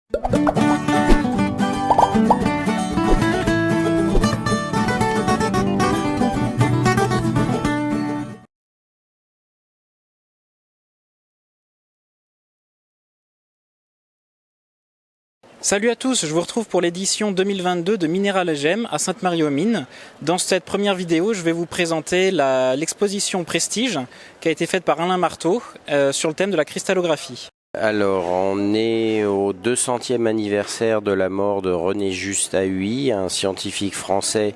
Salut à tous, je vous retrouve pour l'édition 2022 de Minéral Gem à Sainte-Marie-aux-Mines. Dans cette première vidéo, je vais vous présenter l'exposition Prestige qui a été faite par Alain Marteau sur le thème de la cristallographie. Alors, on est au 200e anniversaire de la mort de René Just à Huy, un scientifique français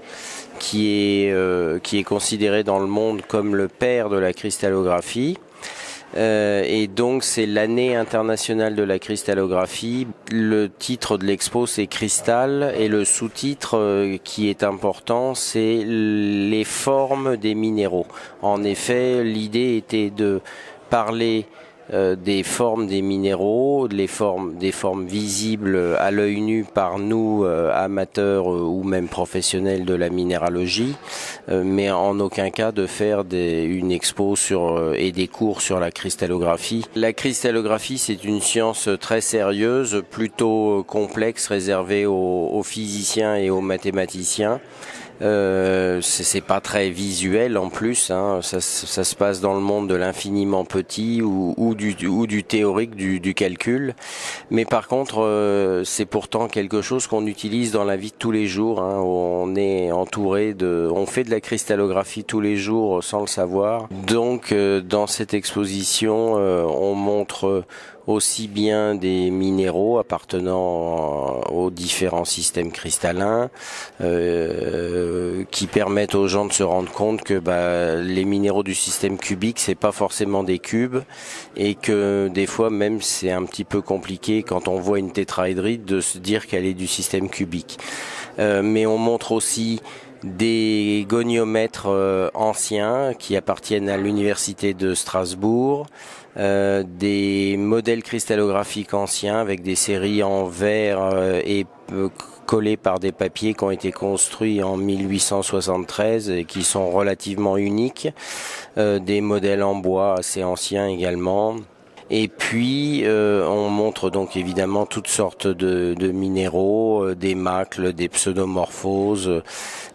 qui est considéré dans le monde comme le père de la cristallographie. Et donc c'est l'année internationale de la cristallographie. Le titre de l'expo c'est Cristal et le sous-titre qui est important c'est les formes des minéraux. En effet, l'idée était de parler des formes des minéraux, des formes visibles à l'œil nu par nous amateurs ou même professionnels de la minéralogie, mais en aucun cas de faire une expo et des cours sur la cristallographie. La cristallographie c'est une science très sérieuse, plutôt complexe, réservée aux physiciens et aux mathématiciens. C'est pas très visuel en plus, hein. Ça se passe dans le monde de l'infiniment petit ou du théorique du calcul, mais par contre c'est pourtant quelque chose qu'on utilise dans la vie de tous les jours, hein. On est entouré on fait de la cristallographie tous les jours sans le savoir. Donc dans cette exposition on montre aussi bien des minéraux appartenant aux différents systèmes cristallins qui permettent aux gens de se rendre compte que les minéraux du système cubique c'est pas forcément des cubes et que des fois même c'est un petit peu compliqué quand on voit une tétraédrite de se dire qu'elle est du système cubique. Mais on montre aussi des goniomètres anciens qui appartiennent à l'université de Strasbourg, des modèles cristallographiques anciens avec des séries en verre et collés par des papiers qui ont été construits en 1873 et qui sont relativement uniques, des modèles en bois assez anciens également. Et puis on montre donc évidemment toutes sortes de minéraux, des macles, des pseudomorphoses.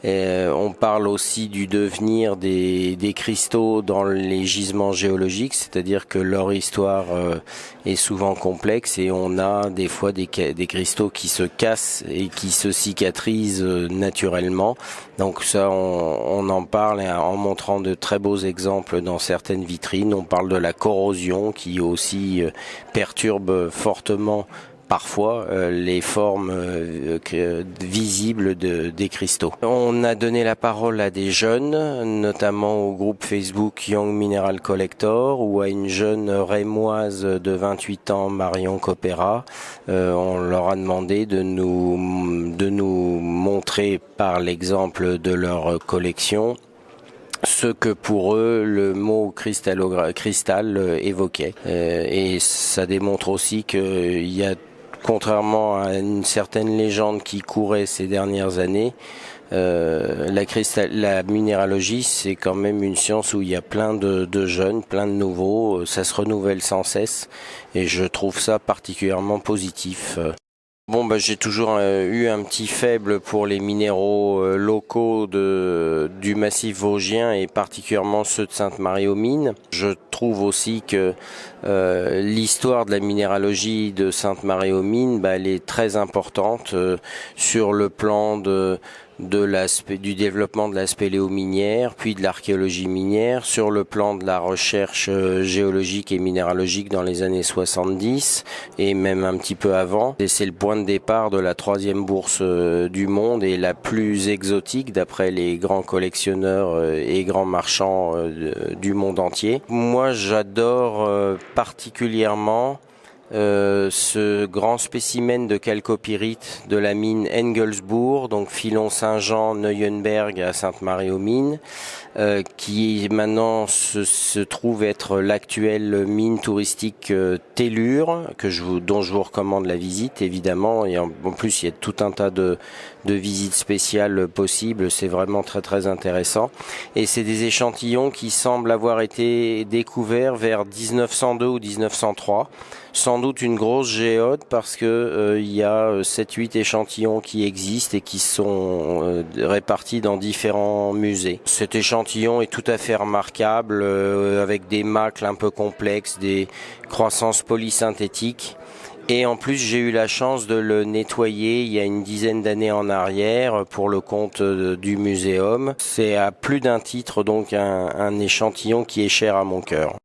On parle aussi du devenir des cristaux dans les gisements géologiques, c'est-à-dire que leur histoire est souvent complexe et on a des fois des cristaux qui se cassent et qui se cicatrisent naturellement. Donc ça, on en parle en montrant de très beaux exemples dans certaines vitrines. On parle de la corrosion qui aussi perturbe fortement parfois les formes visibles des cristaux. On a donné la parole à des jeunes, notamment au groupe Facebook Young Mineral Collector ou à une jeune rémoise de 28 ans, Marion Copera. On leur a demandé de nous montrer par l'exemple de leur collection ce que pour eux le mot cristal évoquait. Et ça démontre aussi qu'il y a, contrairement à une certaine légende qui courait ces dernières années, la minéralogie c'est quand même une science où il y a plein de jeunes, plein de nouveaux, ça se renouvelle sans cesse et je trouve ça particulièrement positif. Bon, j'ai toujours eu un petit faible pour les minéraux locaux du massif vosgien et particulièrement ceux de Sainte-Marie-aux-Mines. Je trouve aussi que l'histoire de la minéralogie de Sainte-Marie-aux-Mines, elle est très importante sur le plan du développement de la spéléominière, puis de l'archéologie minière, sur le plan de la recherche géologique et minéralogique dans les années 70 et même un petit peu avant. Et c'est le point de départ de la 3e bourse du monde et la plus exotique d'après les grands collectionneurs et grands marchands du monde entier. Moi, j'adore particulièrement ce grand spécimen de chalcopyrite de la mine Engelsbourg, donc filon Saint-Jean Neuenberg à Sainte-Marie-aux-Mines, qui maintenant se trouve être l'actuelle mine touristique Tellure, dont je vous recommande la visite évidemment, et en plus il y a tout un tas de visites spéciales possibles, c'est vraiment très très intéressant. Et c'est des échantillons qui semblent avoir été découverts vers 1902 ou 1903, sans sans doute une grosse géode parce que il y a 7-8 échantillons qui existent et qui sont répartis dans différents musées. Cet échantillon est tout à fait remarquable avec des macles un peu complexes, des croissances polysynthétiques. Et en plus, j'ai eu la chance de le nettoyer il y a une dizaine d'années en arrière pour le compte du muséum. C'est à plus d'un titre donc un échantillon qui est cher à mon cœur.